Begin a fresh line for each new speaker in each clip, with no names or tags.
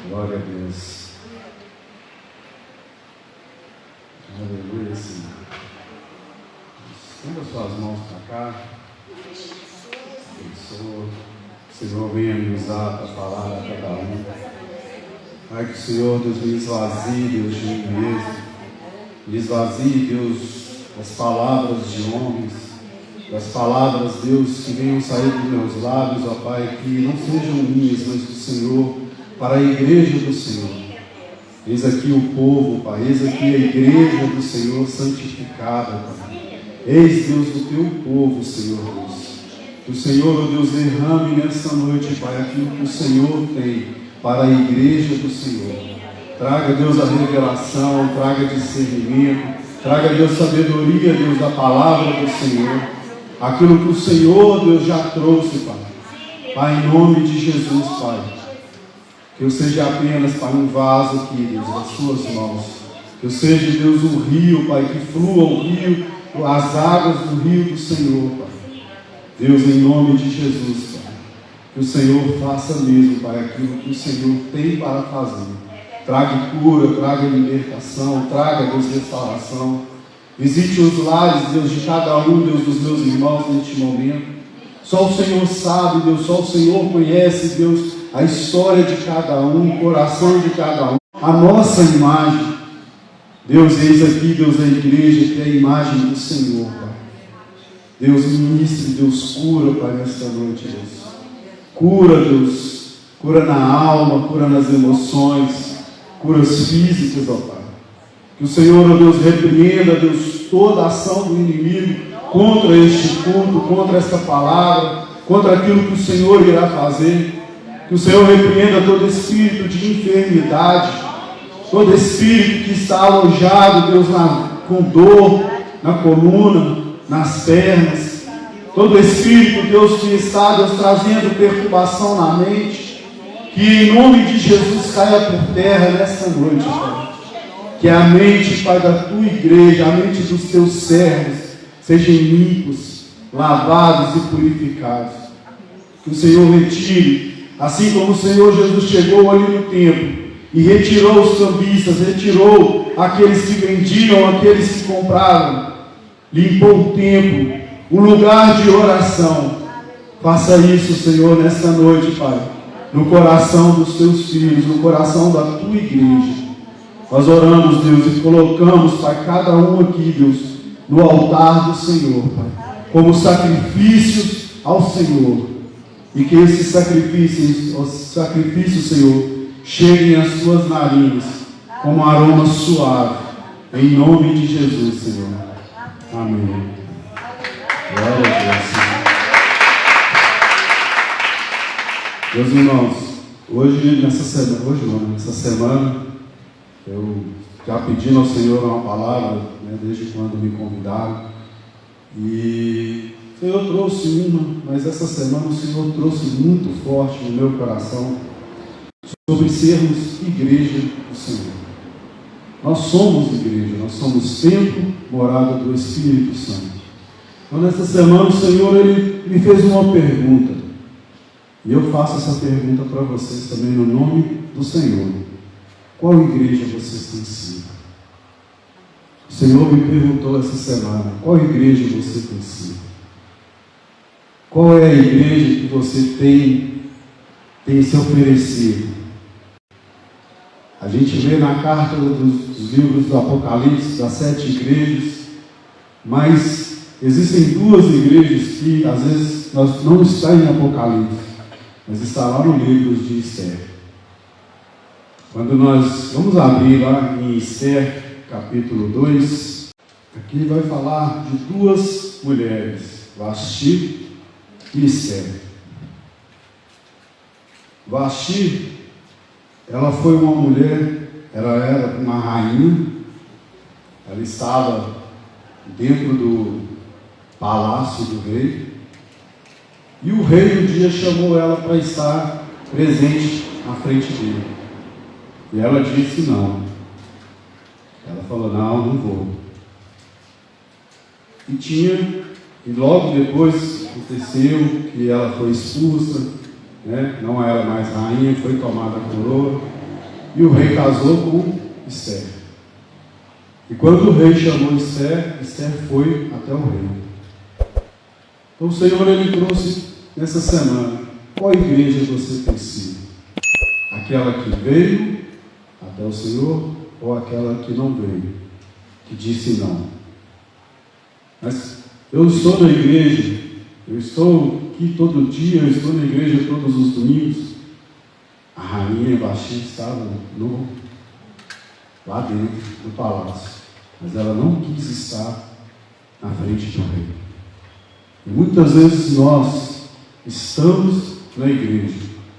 Glória a Deus. Aleluia, Senhor. Estenda suas mãos para cá. Abençoa. O Senhor venha me usar para falar a cada um. Pai, que o Senhor, Deus, me esvazie, Deus, de mim mesmo. Me esvazie, Deus, das palavras de homens, das palavras, Deus, que venham sair dos meus lábios, ó Pai, que não sejam minhas, mas do Senhor, para a igreja do Senhor. Eis aqui o povo, Pai, eis aqui a igreja do Senhor santificada, Pai. Eis, Deus, o teu povo, Senhor Deus. Que o Senhor, ó Deus, derrame nesta noite, Pai, aquilo que o Senhor tem para a igreja do Senhor. Traga, Deus, a revelação, traga discernimento, traga, Deus, sabedoria, Deus, da palavra do Senhor. Aquilo que o Senhor, Deus, já trouxe, Pai. Pai, em nome de Jesus, Pai. Que eu seja apenas, Pai, um vaso aqui, Deus, nas suas mãos. Que eu seja, Deus, um rio, Pai, que flua o rio, as águas do rio do Senhor, Pai. Deus, em nome de Jesus, Pai. Que o Senhor faça mesmo, Pai, aquilo que o Senhor tem para fazer. Traga cura, traga libertação, traga, Deus, restauração. Visite os lares, Deus, de cada um, Deus, dos meus irmãos neste momento. Só o Senhor sabe, Deus, só o Senhor conhece, Deus, a história de cada um, o coração de cada um, a nossa imagem. Deus, eis aqui, Deus, a igreja, que é a imagem do Senhor, Pai. Deus, ministre, Deus, cura, Pai, nesta noite, Deus. Cura, Deus, cura na alma, cura nas emoções, curas físicas, ó Pai. Que o Senhor, ó Deus, repreenda, Deus, toda a ação do inimigo contra este culto, contra esta palavra, contra aquilo que o Senhor irá fazer. Que o Senhor repreenda todo espírito de enfermidade, todo espírito que está alojado, Deus, com dor na coluna, nas pernas, todo espírito, Deus, que está, Deus, trazendo perturbação na mente, que em nome de Jesus caia por terra nesta noite, Pai. Que a mente, Pai, da tua igreja, a mente dos teus servos, sejam limpos, lavados e purificados. Que o Senhor retire, assim como o Senhor Jesus chegou ali no templo e retirou os cambistas, retirou aqueles que vendiam, aqueles que compravam, limpou o templo, o lugar de oração. Faça isso, Senhor, nesta noite, Pai, no coração dos teus filhos, no coração da tua igreja. Nós oramos, Deus, e colocamos, Pai, cada um aqui, Deus, no altar do Senhor, Pai, como sacrifícios ao Senhor. E que esses sacrifícios, Senhor, cheguem às suas narinas como um aroma suave, em nome de Jesus, Senhor. Amém. Glória a Deus, Senhor. Meus irmãos, nessa semana, eu já pedi ao Senhor uma palavra, né, desde quando me convidaram, e o Senhor trouxe uma, mas essa semana o Senhor trouxe muito forte no meu coração sobre sermos igreja do Senhor. Nós somos igreja, nós somos templo, morada do Espírito Santo. Então, nessa semana, o Senhor, Ele me fez uma pergunta. E eu faço essa pergunta para vocês também, no nome do Senhor. Qual igreja vocês têm sido? O Senhor me perguntou essa semana, qual igreja você tem sido? Qual é a igreja que você tem se oferecido? A gente vê na carta dos livros do Apocalipse, das 7 igrejas, mas existem 2 igrejas que às vezes não está em Apocalipse, mas está lá no livro de Esther. Quando nós vamos abrir lá em Esther, capítulo 2, aqui vai falar de 2 mulheres, Vasti e Esther. Vasti, ela foi uma mulher, ela era uma rainha, ela estava dentro do palácio do rei, e o rei um dia chamou ela para estar presente à frente dele, e ela disse não. Ela falou, não vou. E logo depois aconteceu que ela foi expulsa, né? Não era mais rainha, foi tomada a coroa, E o rei casou com Esther. E quando o rei chamou Esther, Esther foi até o rei. Então o Senhor, Ele trouxe nessa semana: qual igreja você tem sido? Aquela que veio até o Senhor ou aquela que não veio, que disse não? Mas eu estou na igreja, eu estou aqui todo dia, eu estou na igreja todos os domingos. A rainha Vasti estava lá dentro do palácio, mas ela não quis estar na frente do rei. E muitas vezes nós estamos na igreja,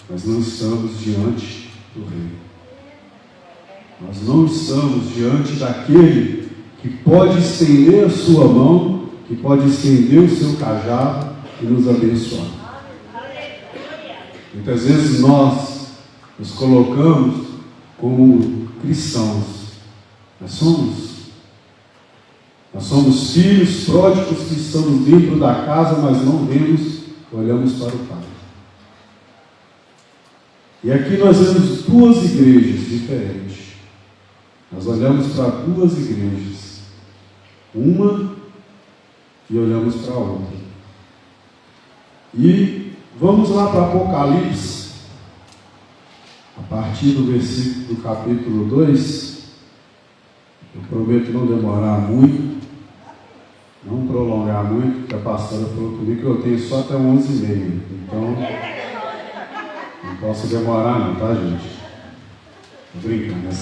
mas não estamos diante do rei. Nós não estamos diante daquele que pode estender a sua mão, que pode estender o seu cajado e nos abençoar. Muitas vezes nós nos colocamos como cristãos. Nós somos filhos pródigos que estamos dentro da casa, mas não olhamos para o Pai. E aqui nós vemos duas igrejas diferentes. Nós olhamos para duas igrejas, uma e olhamos para a outra. E vamos lá para Apocalipse, a partir do versículo do capítulo 2. Eu prometo não demorar muito, não prolongar muito, porque a pastora falou comigo que eu tenho só até 11h30. Então, não posso demorar não, tá, gente? Tô brincando, é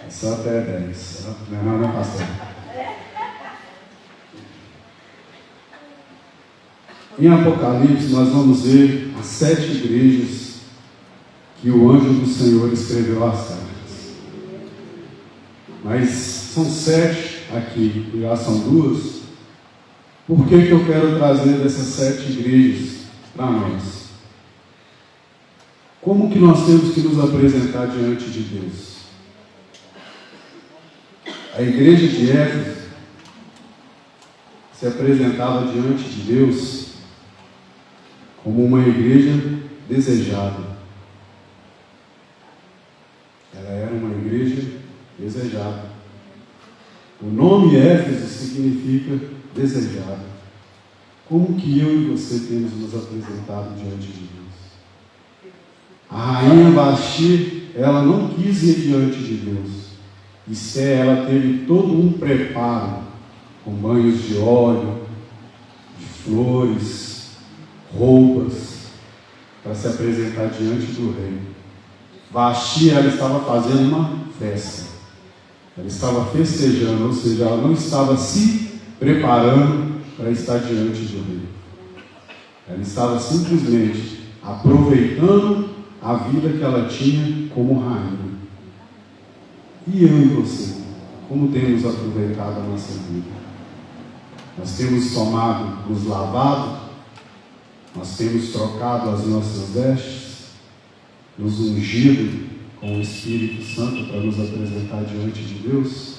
só até 10. Não, né, pastor? Em Apocalipse, nós vamos ver as 7 igrejas que o anjo do Senhor escreveu as cartas. Mas são 7 aqui, e lá são 2. Por que eu quero trazer dessas 7 igrejas para nós? Como que nós temos que nos apresentar diante de Deus? A igreja de Éfeso se apresentava diante de Deus como uma igreja desejada. Ela era uma igreja desejada. O nome Éfeso significa desejado. Como que eu e você temos nos apresentado diante de Deus? A rainha Vasti, ela não quis ir diante de Deus. Esther, ela teve todo um preparo, com banhos de óleo, de flores, roupas, para se apresentar diante do rei. Vasti, ela estava fazendo uma festa. Ela estava festejando, ou seja, ela não estava se preparando para estar diante do rei. Ela estava simplesmente aproveitando a vida que ela tinha como rainha. E eu e você, como temos aproveitado a nossa vida? Nós temos tomado, nos lavado, nós temos trocado as nossas vestes, nos ungido com o Espírito Santo para nos apresentar diante de Deus?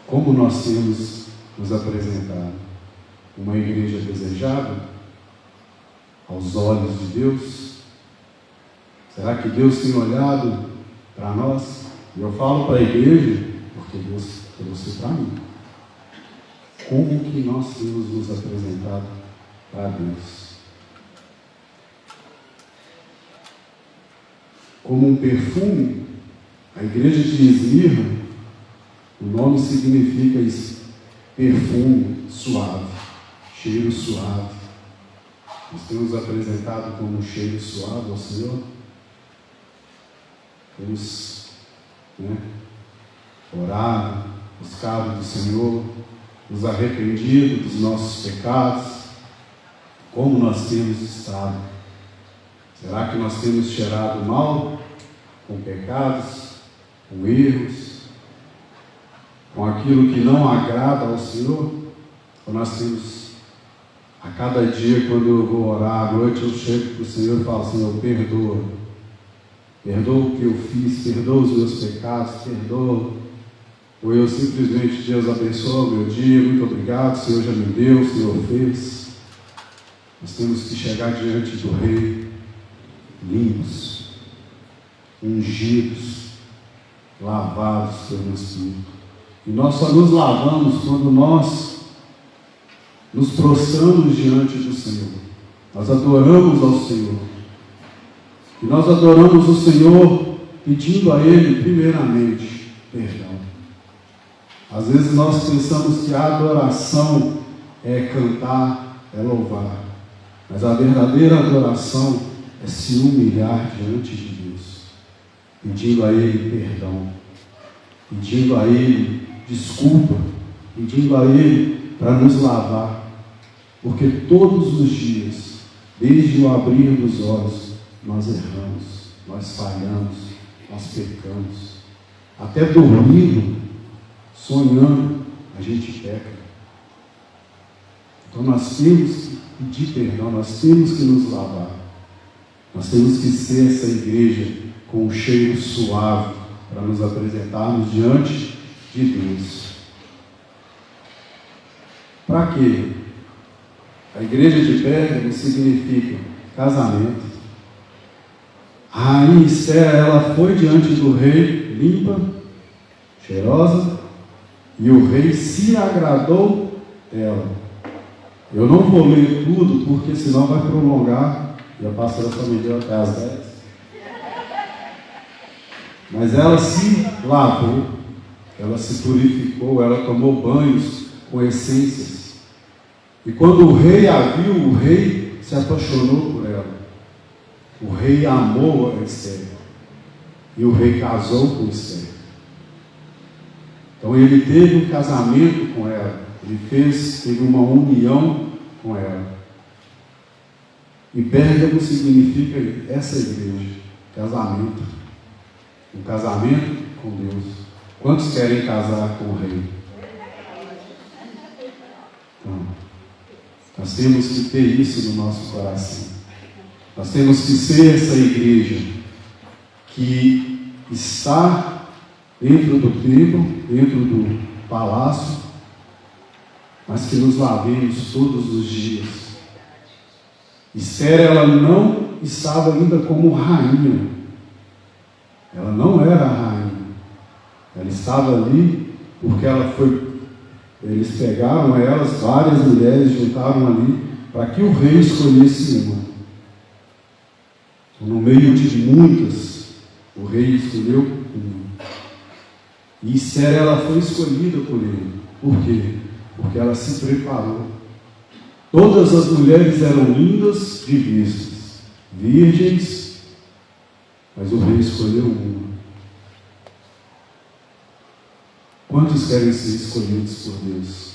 Como nós temos nos apresentado? Uma igreja desejada aos olhos de Deus? Será que Deus tem olhado para nós? E eu falo para a igreja porque Deus trouxe para mim. Como que nós temos nos apresentado para Deus? Como um perfume, a igreja de Esmirna, o nome significa isso, perfume suave, cheiro suave. Nós temos apresentado como um cheiro suave ao Senhor. Temos orado, buscado do Senhor, nos arrependido dos nossos pecados. Como nós temos estado? Será que nós temos cheirado mal com pecados, com erros, com aquilo que não agrada ao Senhor? Ou nós temos, a cada dia, quando eu vou orar à noite, eu chego para o Senhor e falo: Senhor, perdoa. Perdoa o que eu fiz, perdoa os meus pecados, perdoa. Ou eu simplesmente, Deus abençoa o meu dia, muito obrigado, o Senhor já me deu, o Senhor fez. Nós temos que chegar diante do Rei limpos, ungidos, lavados pelo Espírito. E nós só nos lavamos quando nós nos prostramos diante do Senhor. Nós adoramos ao Senhor. E nós adoramos o Senhor pedindo a Ele, primeiramente, perdão. Às vezes nós pensamos que a adoração é cantar, é louvar. Mas a verdadeira adoração é se humilhar diante de Deus, pedindo a Ele perdão, pedindo a Ele desculpa, pedindo a Ele para nos lavar. Porque todos os dias, desde o abrir dos olhos, nós erramos, nós falhamos, nós pecamos. Até dormindo, sonhando, a gente peca. Então nós temos que pedir perdão, nós temos que nos lavar. Nós temos que ser essa igreja com um cheiro suave para nos apresentarmos diante de Deus. Para quê? A igreja de Pérgamo significa casamento. A rainha Esther, ela foi diante do rei limpa, cheirosa, e o rei se agradou dela. Eu não vou ler tudo, porque senão vai prolongar, e a pastora só me deu até às 10. Mas ela se lavou, ela se purificou, ela tomou banhos com essências. E quando o rei a viu, o rei se apaixonou por ela. O rei amou a Esther. E o rei casou com Esther. Então ele teve um casamento com ela. Ele teve uma união com ela. E Pérgamo significa essa igreja. Casamento. Um casamento com Deus. Quantos querem casar com o rei? Então, nós temos que ter isso no nosso coração. Nós temos que ser essa igreja que está dentro do templo, dentro do palácio, mas que nos lavemos todos os dias. Esther, ela não estava ainda como rainha. Ela não era rainha. Ela estava ali porque ela foi. Eles pegaram elas, várias mulheres, juntaram ali, para que o rei escolhesse uma. No meio de muitas, o rei escolheu uma. E Esther, ela foi escolhida por ele. Por quê? Porque ela se preparou. Todas as mulheres eram lindas de vistas, virgens, mas o rei escolheu uma. Quantos querem ser escolhidos por Deus?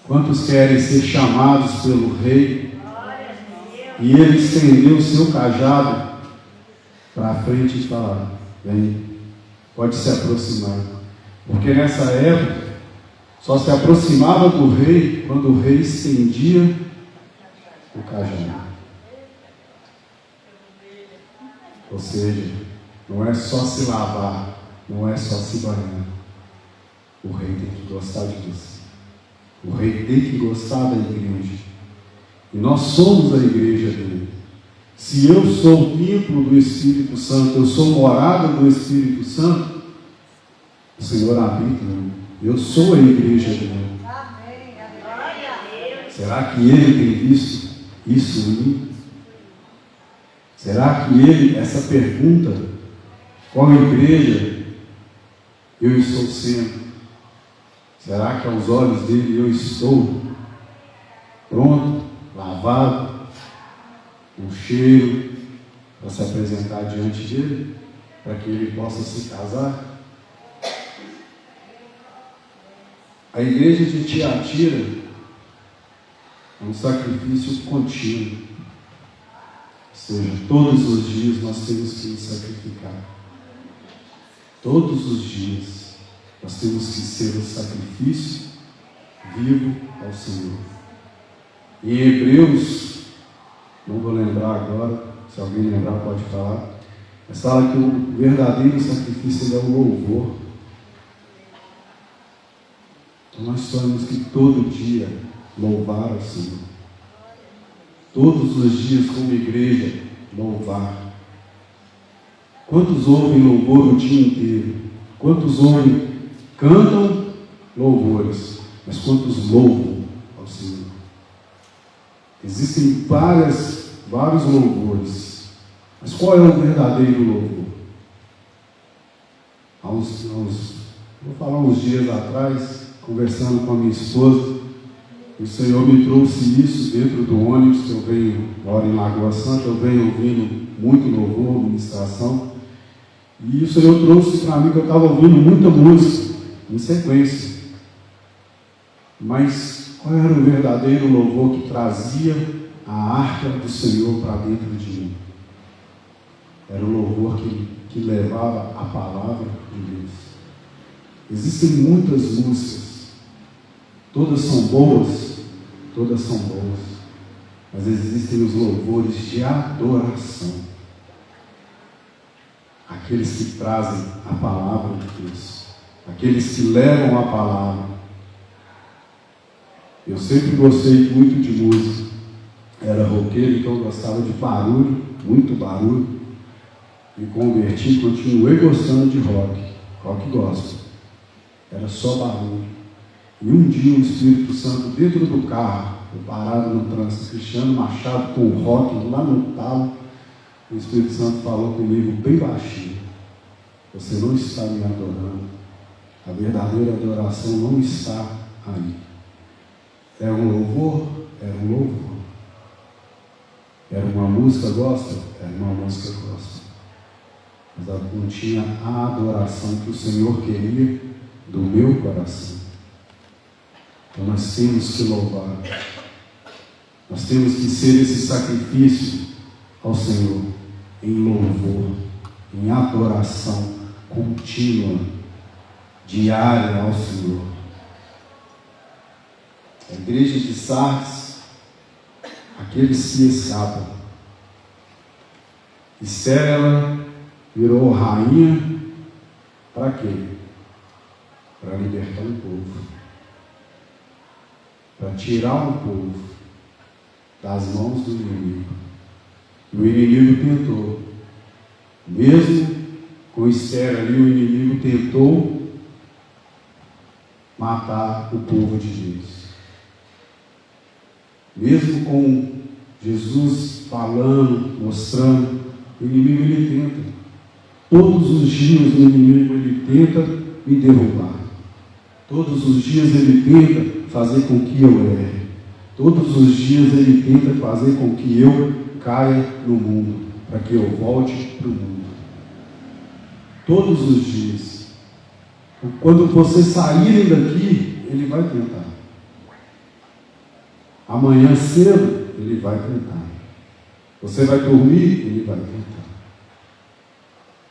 Quantos querem ser chamados pelo rei? E ele estendeu o seu cajado para a frente e falar: vem, pode se aproximar. Porque nessa época só se aproximava do rei quando o rei estendia o cajado. Ou seja, não é só se lavar, não é só se banhar. O rei tem que gostar de você. O rei tem que gostar da igreja. E nós somos a igreja dele. Se eu sou o templo do Espírito Santo, eu sou morada do Espírito Santo, o Senhor habita em mim. Eu sou a igreja dele. Será que ele tem visto isso em mim? Será que ele, essa pergunta, qual igreja eu estou sendo? Será que aos olhos dele eu estou pronto, lavado, com cheiro, para se apresentar diante dele, para que ele possa se casar? A igreja de Tiatira é um sacrifício contínuo. Ou seja, todos os dias nós temos que nos sacrificar. Todos os dias. Nós temos que ser um sacrifício vivo ao Senhor. Em Hebreus, não vou lembrar agora, se alguém lembrar pode falar, mas fala que o verdadeiro sacrifício é o louvor. Então nós temos que todo dia louvar ao Senhor. Todos os dias como igreja, louvar. Quantos ouvem louvor o dia inteiro? Quantos cantam louvores? Mas quantos louvam ao Senhor? Existem vários louvores. Mas qual é o verdadeiro louvor? Vou falar uns dias atrás, conversando com a minha esposa, o Senhor me trouxe isso dentro do ônibus, que eu moro em Lagoa Santa, eu venho ouvindo muito louvor, ministração, e o Senhor trouxe para mim que eu estava ouvindo muita música, em sequência. Mas qual era o verdadeiro louvor que trazia a arca do Senhor para dentro de mim? Era o louvor que levava a palavra de Deus. Existem muitas músicas, todas são boas, mas existem os louvores de adoração, aqueles que trazem a palavra de Deus, aqueles que levam a palavra. Eu sempre gostei muito de música, era roqueiro, então eu gostava de barulho, muito barulho. Me converti, continuei gostando de rock gospel. Era só barulho. E um dia o Espírito Santo, dentro do carro, eu parado no trânsito, Cristiano Machado com o rock lá no talo, o Espírito Santo falou comigo bem baixinho: você não está me adorando, a verdadeira adoração não está aí. Era um louvor? Era um louvor. Era uma música gospel? Era uma música gospel. Mas ela não tinha a adoração que o Senhor queria do meu coração. Então nós temos que louvar. Nós temos que ser esse sacrifício ao Senhor em louvor, em adoração contínua, diária ao Senhor. A igreja de Sardes, aqueles que escapam. Esther, ela virou rainha para quê? Para libertar um povo, para tirar um povo das mãos do inimigo. E o inimigo tentou, mesmo com Esther ali, o inimigo tentou matar o povo de Deus. Mesmo com Jesus falando, mostrando, o inimigo ele tenta. Todos os dias o inimigo ele tenta me derrubar. Todos os dias ele tenta fazer com que eu erre. Todos os dias ele tenta fazer com que eu caia no mundo, para que eu volte para o mundo. Todos os dias. Quando vocês saírem daqui, ele vai tentar. Amanhã cedo, ele vai tentar. Você vai dormir, ele vai tentar.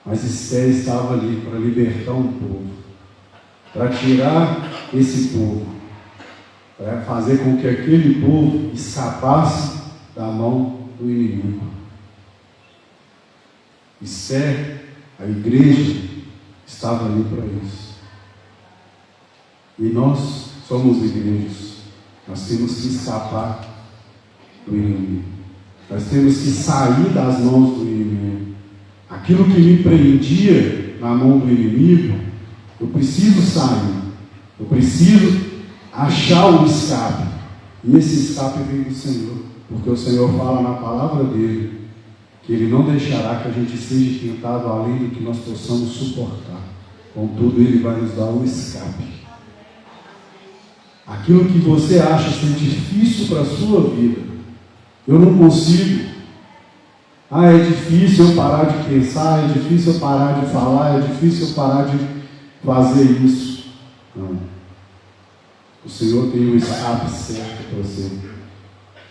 Mas Esther estava ali para libertar um povo, para tirar esse povo, para fazer com que aquele povo escapasse da mão do inimigo. Esther, a igreja, estava ali para isso. E nós somos igrejas. Nós temos que escapar do inimigo. Nós temos que sair das mãos do inimigo. Aquilo que me prendia na mão do inimigo, eu preciso sair. Eu preciso achar um escape. E esse escape vem do Senhor. Porque o Senhor fala na palavra dele que Ele não deixará que a gente seja tentado além do que nós possamos suportar. Contudo, Ele vai nos dar um escape. Aquilo que você acha ser difícil para a sua vida, eu não consigo. É difícil eu parar de pensar, é difícil eu parar de falar, é difícil eu parar de fazer isso. Não. O Senhor tem um escape certo para você.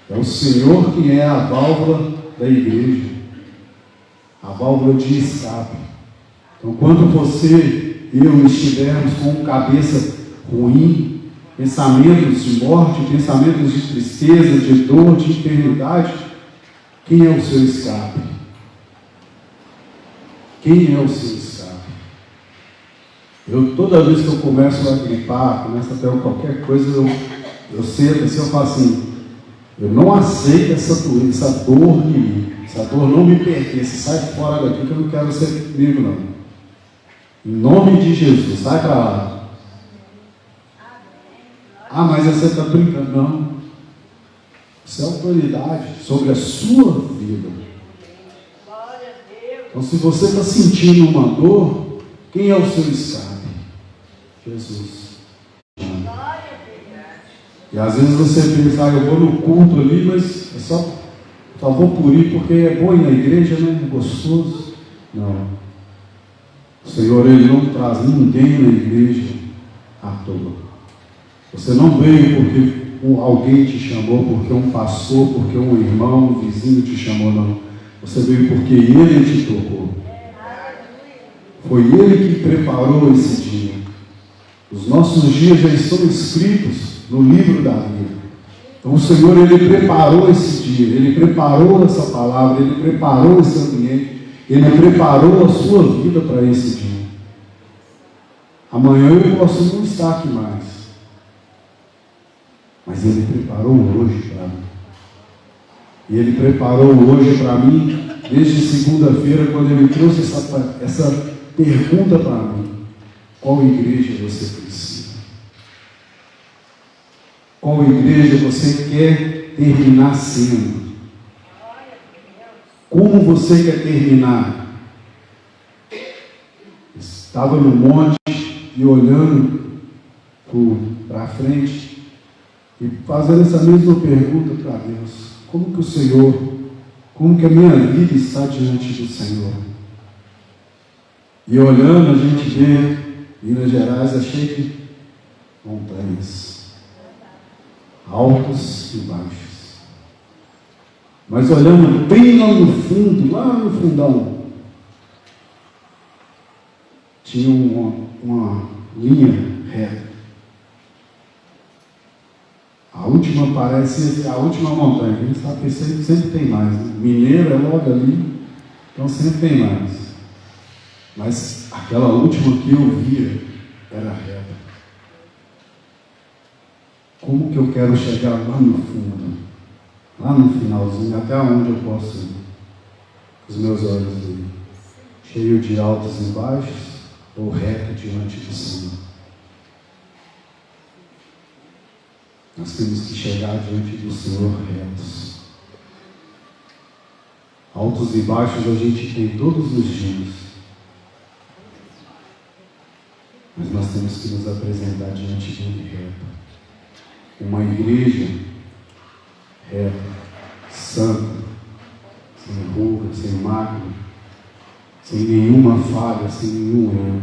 É o Senhor que é a válvula da igreja, a válvula de escape. Então, quando você e eu estivermos com cabeça ruim, pensamentos de morte, pensamentos de tristeza, de dor, de enfermidade, quem é o seu escape? Quem é o seu escape? Toda vez que eu começo a gripar, começo a ter qualquer coisa, eu sento assim, eu falo assim, Eu não aceito essa dor em mim. Essa dor não me pertence. Sai fora daqui que eu não quero ser comigo, não. Em nome de Jesus, sai para lá. Ah, mas você está brincando. Não. Isso é autoridade sobre a sua vida. Então, se você está sentindo uma dor, quem é o seu escape? Jesus. E às vezes você pensa, eu vou no culto ali, mas é só vou por ir porque é bom ir na igreja, né? É gostoso. Não. O Senhor, Ele não traz ninguém na igreja à toa. Você não veio porque alguém te chamou, porque um pastor, porque um irmão, um vizinho te chamou, não. Você veio porque Ele te tocou. Foi Ele que preparou esse dia. Os nossos dias já estão escritos no livro da vida. Então o Senhor, Ele preparou esse dia, Ele preparou essa palavra, Ele preparou esse ambiente, Ele preparou a sua vida para esse dia. Amanhã eu posso não estar aqui mais, mas Ele preparou hoje para mim. E Ele preparou hoje para mim, desde segunda-feira, quando Ele trouxe essa pergunta para mim: qual igreja você precisa? Qual igreja você quer terminar sendo? Como você quer terminar? Estava no monte e olhando para frente e fazendo essa mesma pergunta para Deus: como que o Senhor, como que a minha vida está diante do Senhor? E olhando, a gente vê Minas Gerais é cheio de montanhas, altos e baixos. Mas olhando bem lá no fundo, lá no fundão, tinha uma linha reta. A última parece a última montanha. A gente está pensando que sempre tem mais, né? Mineiro é logo ali, então sempre tem mais. Mas aquela última que eu via era reta. Como que eu quero chegar lá no fundo, lá no finalzinho, até onde eu posso ir? Os meus olhos ali, cheio de altos e baixos, ou reto diante do Senhor? Nós temos que chegar diante do Senhor retos. Altos e baixos a gente tem todos os dias. Mas nós temos que nos apresentar diante dele reto. Uma igreja reta, santa, sem ruga, sem mácula, sem nenhuma falha, sem nenhum erro.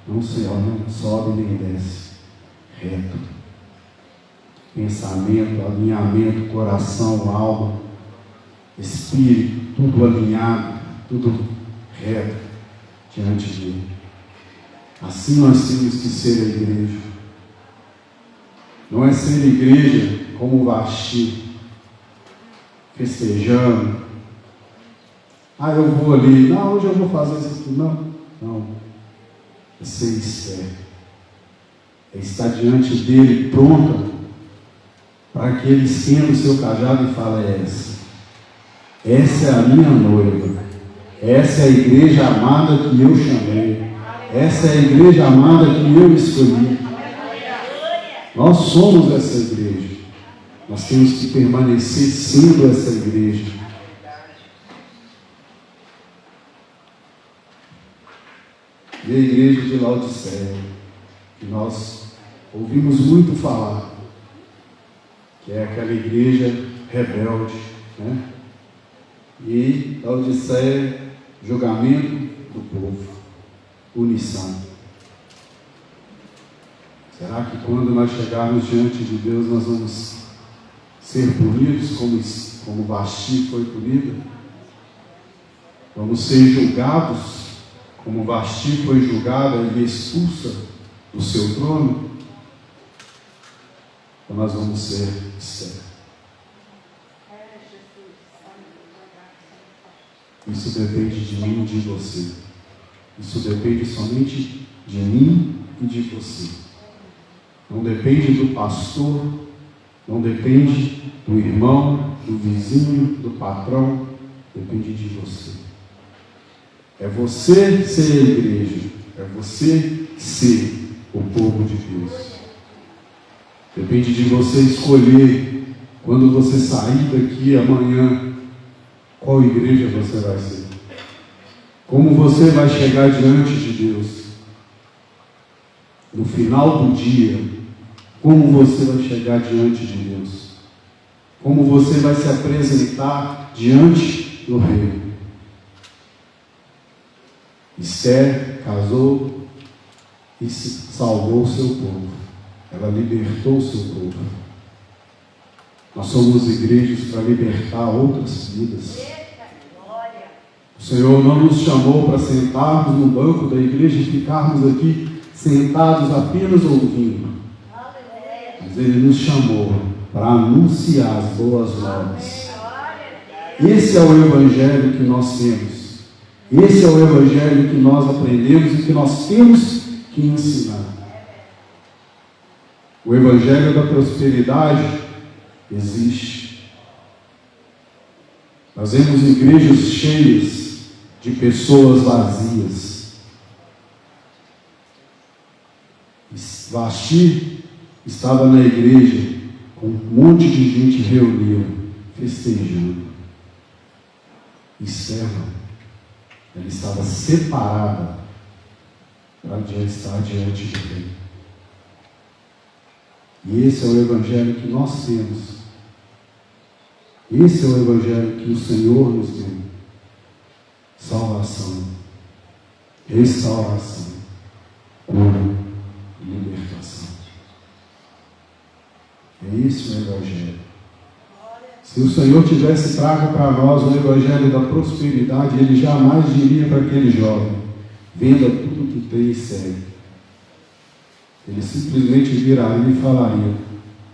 Não sobe nem desce. Reto. Pensamento, alinhamento, coração, alma, espírito, tudo alinhado, tudo reto diante dele. Assim nós temos que ser a igreja. Não é ser igreja como Vasti, festejando. Eu vou ali, hoje eu vou fazer isso. Não. É ser esperto. É estar diante dele pronta para que ele estenda o seu cajado e fale: essa é a minha noiva, essa é a igreja amada que eu chamei, essa é a igreja amada que eu escolhi. Nós somos essa igreja. Nós temos que permanecer sendo essa igreja. E a igreja de Laodiceia, que nós ouvimos muito falar, que é aquela igreja rebelde, né? E Laodiceia, julgamento do povo, punição. Será que quando nós chegarmos diante de Deus nós vamos ser punidos como Vasti foi punida? Vamos ser julgados como Vasti foi julgada e expulsa do seu trono? Então nós vamos ser certos. Isso depende de mim e de você. Isso depende somente de mim e de você. Não depende do pastor, Não depende do irmão, do vizinho, do patrão, depende de você. É você ser a igreja, é você ser o povo de Deus. Depende de você escolher, quando você sair daqui amanhã, qual igreja você vai ser. Como você vai chegar diante de Deus. No final do dia, como você vai chegar diante de Deus. Como você vai se apresentar diante do rei. Esther casou e salvou o seu povo. Ela libertou o seu povo. Nós somos igrejas para libertar outras vidas. O Senhor não nos chamou para sentarmos no banco da igreja e ficarmos aqui sentados apenas ouvindo. Mas Ele nos chamou para anunciar as boas novas. Esse é o Evangelho que nós temos. Esse é o Evangelho que nós aprendemos e que nós temos que ensinar. O Evangelho da prosperidade existe. Nós vemos igrejas cheias de pessoas vazias. Vasti estava na igreja com um monte de gente reunida, festejando. Esther, ela estava separada para estar diante de Deus. E esse é o Evangelho que nós temos. Esse é o Evangelho que o Senhor nos deu. Salvação, restauração, cura e libertação. É esse o Evangelho. Se o Senhor tivesse trago para nós o Evangelho da prosperidade, Ele jamais diria para aquele jovem: venda tudo que tem e segue. Ele simplesmente viraria e falaria: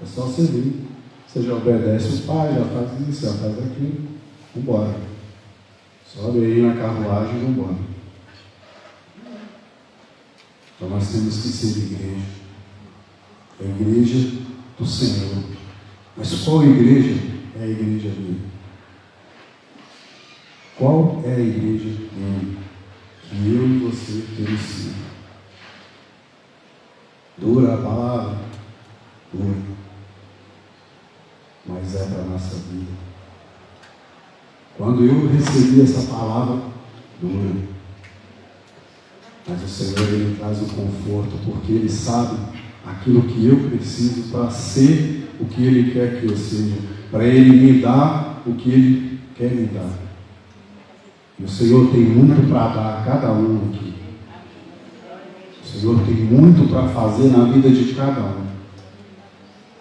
é só você vir. Você já obedece o pai, já faz isso, já faz aquilo. Vamos embora. Sobe aí na carruagem e vamos embora. Então nós temos que ser igreja. A igreja do Senhor. Mas qual igreja é a igreja dele? Qual é a igreja dele? Que eu e você temos sido. Dura a palavra? Dura. Mas é para a nossa vida. Quando eu recebi essa palavra, dura. Mas o Senhor, Ele traz o conforto, porque Ele sabe aquilo que eu preciso para ser o que Ele quer que eu seja, para Ele me dar o que Ele quer me dar. E o Senhor tem muito para dar a cada um aqui. O Senhor tem muito para fazer na vida de cada um.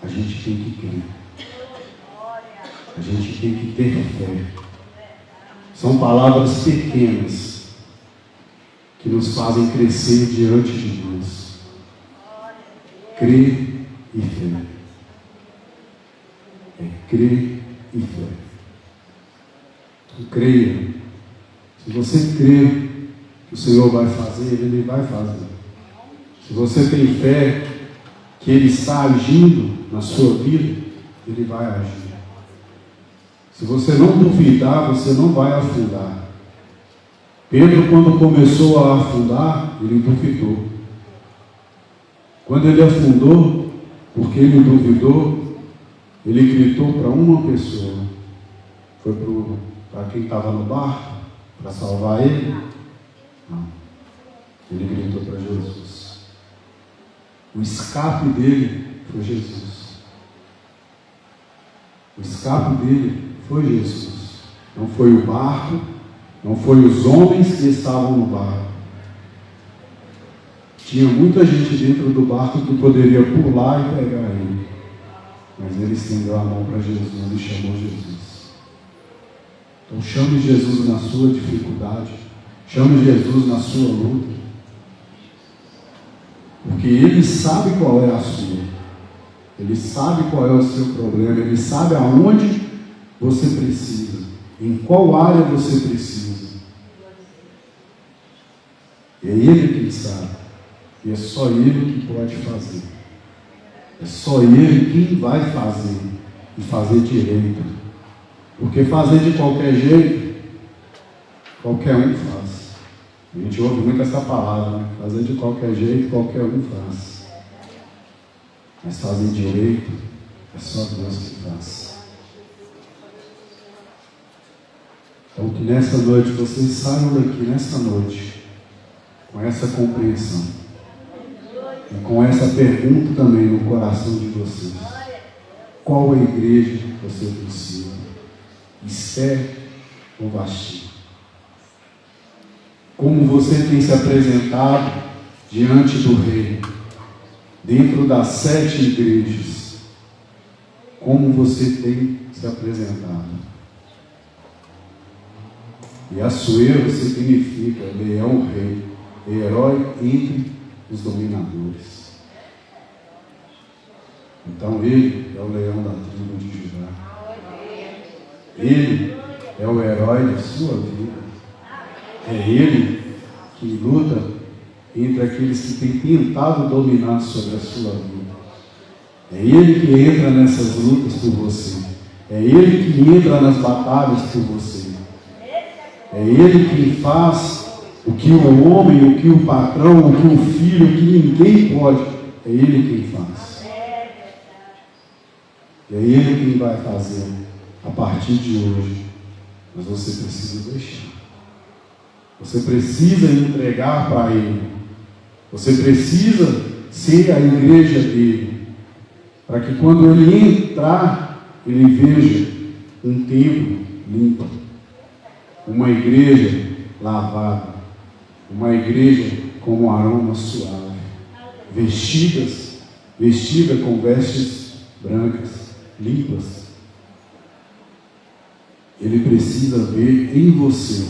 A gente tem que crer. A gente tem que ter fé. São palavras pequenas que nos fazem crescer diante de Deus. Crer e fé. É crer e fé. Então, creia. Se você crer que o Senhor vai fazer, Ele vai fazer. Se você tem fé que Ele está agindo na sua vida, Ele vai agir. Se você não duvidar, você não vai afundar. Pedro, quando começou a afundar, ele duvidou. Quando ele afundou, porque ele duvidou, ele gritou para uma pessoa. Foi para quem estava no barco, para salvar ele? Não. Ele gritou para Jesus. O escape dele foi Jesus. O escape dele foi Jesus. Não foi o barco, não foi os homens que estavam no barco. Tinha muita gente dentro do barco que poderia pular e pegar ele. Mas ele estendeu a mão para Jesus e chamou Jesus. Então chame Jesus na sua dificuldade. Chame Jesus na sua luta. Porque Ele sabe qual é a sua. Ele sabe qual é o seu problema. Ele sabe aonde você precisa. Em qual área você precisa. É Ele quem sabe. E é só Ele que pode fazer. É só Ele quem vai fazer, e fazer direito. Porque fazer de qualquer jeito, qualquer um faz. A gente ouve muito essa palavra, né? Fazer de qualquer jeito, qualquer um faz. Mas fazer direito, é só Deus que faz. Então que nessa noite, vocês saiam daqui nessa noite, com essa compreensão. E com essa pergunta também no coração de vocês. Qual a igreja que você precisa? Esté ou Vasti? Como você tem se apresentado diante do Rei, dentro das 7 igrejas? Como você tem se apresentado? E Assuero significa leão rei, herói entre os dominadores. Então ele é o leão da tribo de Judá. Ele é o herói da sua vida. É ele que luta entre aqueles que têm tentado dominar sobre a sua vida. É ele que entra nessas lutas por você. É ele que entra nas batalhas por você. É ele quem faz o que o homem, o que o patrão, o que o filho, o que ninguém pode. É ele quem faz. E é ele quem vai fazer a partir de hoje. Mas você precisa deixar. Você precisa entregar para ele. Você precisa ser a igreja dele. Para que quando ele entrar, ele veja um templo limpo. Uma igreja lavada. Uma igreja com um aroma suave. Vestida com vestes brancas, limpas. Ele precisa ver em você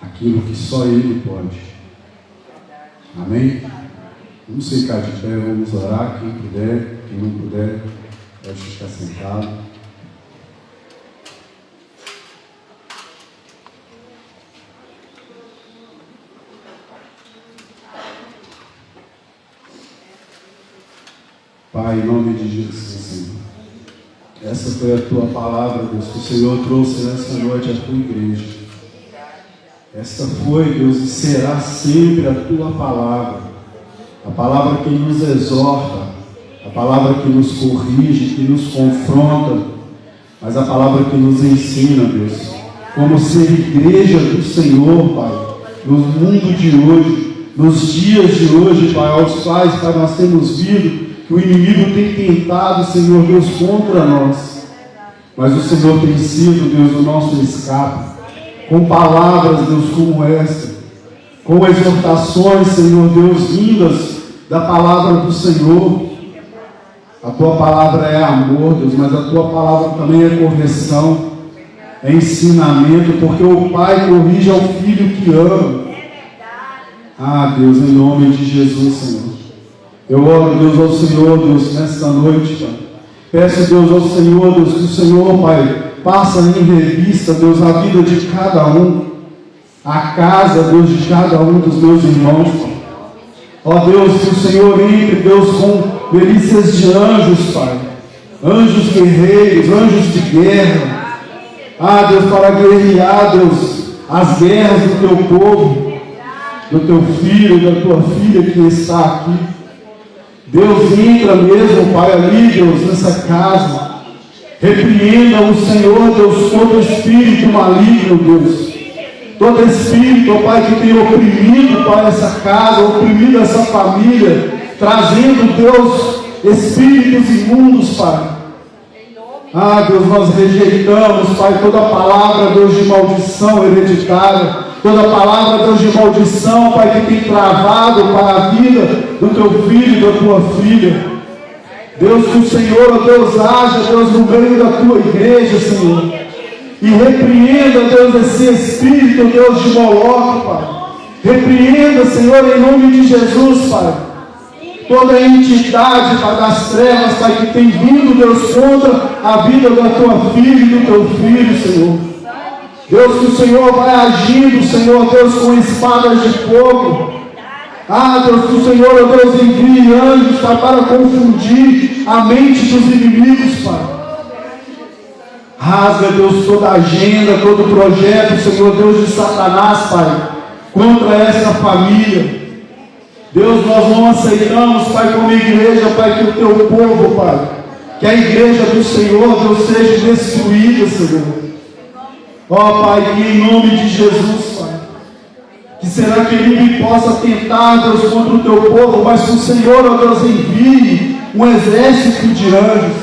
aquilo que só ele pode. Amém? Vamos ficar de pé, vamos orar. Quem puder, quem não puder, pode ficar sentado. Pai, em nome de Jesus, Senhor. Essa foi a tua palavra, Deus, que o Senhor trouxe nessa noite à tua igreja. Esta foi, Deus, e será sempre a tua palavra. A palavra que nos exorta, a palavra que nos corrige, que nos confronta, mas a palavra que nos ensina, Deus, como ser igreja do Senhor, Pai, no mundo de hoje, nos dias de hoje, Pai, aos quais, Pai, nós temos vindo, que o inimigo tem tentado, Senhor Deus, contra nós. Mas o Senhor tem sido, Deus, o nosso escape. Com palavras, Deus, como esta. Com exortações, Senhor Deus, vindas da palavra do Senhor. A tua palavra é amor, Deus, mas a tua palavra também é correção, é ensinamento, porque o Pai corrige ao filho que ama. Ah, Deus, em nome de Jesus, Senhor. Eu oro, Deus, ao Senhor, Deus, nesta noite, Pai. Peço, Deus, ao Senhor, Deus, que o Senhor, Pai, passa em revista, Deus, a vida de cada um, a casa, Deus, de cada um dos meus irmãos, Pai. Ó Deus, que o Senhor entre, Deus, com milícias de anjos, Pai. Anjos guerreiros, anjos de guerra. Ah, Deus, para guerrear, Deus, as guerras do teu povo, do teu filho, da tua filha que está aqui. Deus, entra mesmo, Pai, ali, Deus, nessa casa. Repreenda o Senhor, Deus, todo espírito maligno, Deus. Todo espírito, ó Pai, que tem oprimido, Pai, essa casa, oprimido essa família, trazendo, Deus, espíritos imundos, Pai. Ah, Deus, nós rejeitamos, Pai, toda palavra, Deus, de maldição hereditária. Toda palavra, Deus, de maldição, Pai, que tem travado, Pai, a vida do teu filho e da tua filha. Deus, que o Senhor, Deus, haja, Deus, no meio da tua igreja, Senhor. E repreenda, Deus, esse espírito, Deus, de Moloque, Pai. Repreenda, Senhor, em nome de Jesus, Pai. Toda a entidade, Pai, das trevas, Pai, que tem vindo, Deus, contra a vida da tua filha e do teu filho, Senhor. Deus, que o Senhor vai agindo, Senhor Deus, com espadas de fogo. Deus, que o Senhor, ó Deus, envie anjos, Pai, para confundir a mente dos inimigos, Pai. Rasga, Deus, toda a agenda, todo o projeto, Senhor, Deus, de Satanás, Pai, contra essa família. Deus, nós não aceitamos, Pai, como igreja, Pai, que o teu povo, Pai, que a igreja do Senhor, Deus, seja destruída, Senhor. Ó, Pai, que em nome de Jesus, Pai, que será que ninguém possa tentar, Deus, contra o teu povo, mas que o Senhor, ó Deus, envie um exército de anjos,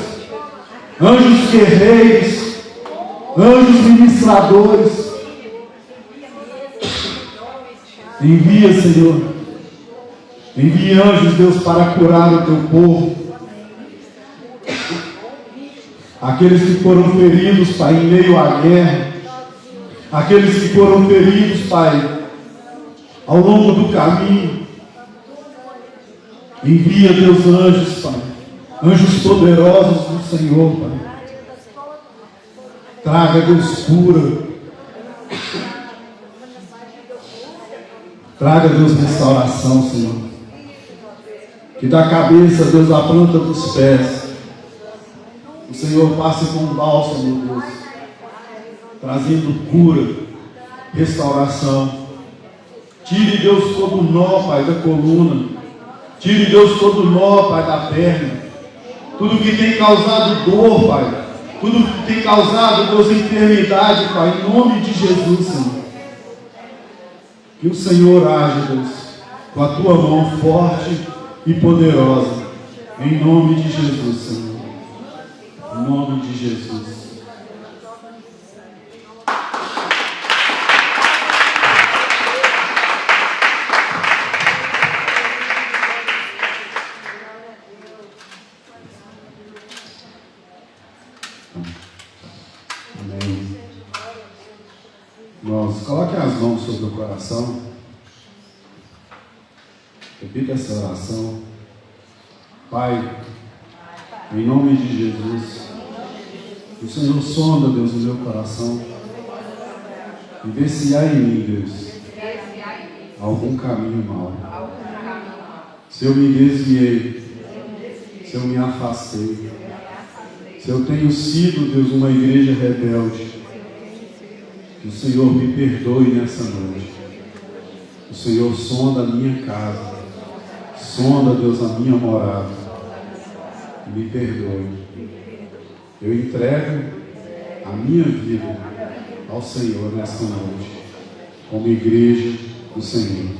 anjos guerreiros, anjos ministradores. Envia, Senhor, envie anjos, Deus, para curar o teu povo. Aqueles que foram feridos, Pai, em meio à guerra, aqueles que foram feridos, Pai, ao longo do caminho. Envia, Deus, anjos, Pai, anjos poderosos do Senhor, Pai. Traga, Deus, cura. Traga, Deus, restauração, Senhor. Que da cabeça, Deus, à planta dos pés, o Senhor passe com bálsamo, Deus, trazendo cura, restauração. Tire, Deus, todo o nó, Pai, da coluna. Tire, Deus, todo o nó, Pai, da perna. Tudo que tem causado dor, Pai. Tudo que tem causado, Deus, enfermidade, Pai, em nome de Jesus, Senhor. Que o Senhor age, Deus, com a tua mão forte e poderosa. Em nome de Jesus, Senhor. Em nome de Jesus. Amém. Nós coloquem as mãos sobre o coração. Repita essa oração. Pai, em nome de Jesus, o Senhor sonda, Deus, o meu coração e vê se há em mim, Deus, algum caminho mau. Se eu me desviei, se eu me afastei, se eu tenho sido, Deus, uma igreja rebelde, que o Senhor me perdoe nessa noite. O Senhor sonda a minha casa, sonda, Deus, a minha morada, e me perdoe. Eu entrego a minha vida ao Senhor nessa noite, como igreja do Senhor.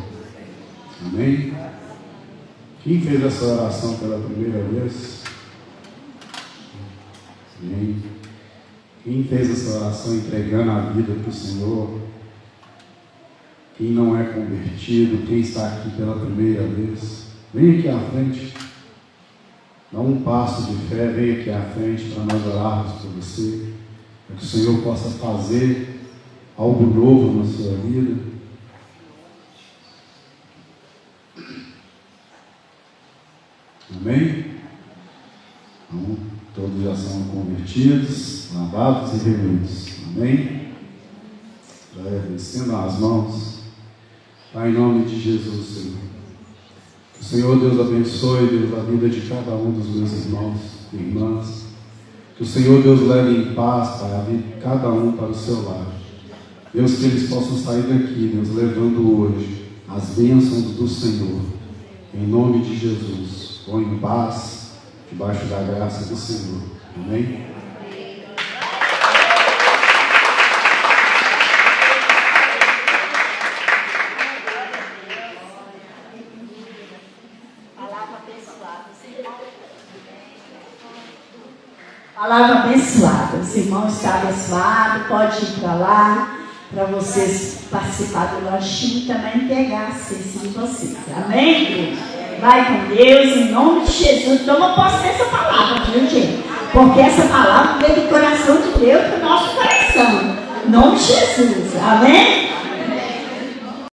Amém? Quem fez essa oração pela primeira vez? Amém. Quem fez essa oração entregando a vida para o Senhor? Quem não é convertido, quem está aqui pela primeira vez, vem aqui à frente. Dá um passo de fé, vem aqui à frente para nós orarmos por você, para que o Senhor possa fazer algo novo na sua vida. Amém? Então, todos já são convertidos, lavados e remidos. Amém? Estendam as mãos. Pai, em nome de Jesus, Senhor. Que o Senhor, Deus, abençoe, Deus, a vida de cada um dos meus irmãos e irmãs. Que o Senhor, Deus, leve em paz, Pai, a vida de cada um para o seu lar. Deus, que eles possam sair daqui, Deus, levando hoje as bênçãos do Senhor. Em nome de Jesus. Vão em paz, debaixo da graça do Senhor. Amém?
Palavra abençoada. Os irmãos estão abençoados, pode ir para lá, para vocês participar do lanchinho e também pegar a cesta de vocês. Amém, igreja? Vai com Deus, em nome de Jesus. Toma posse dessa palavra, viu, gente? Porque essa palavra veio do coração de Deus para o nosso coração. Em nome de Jesus. Amém?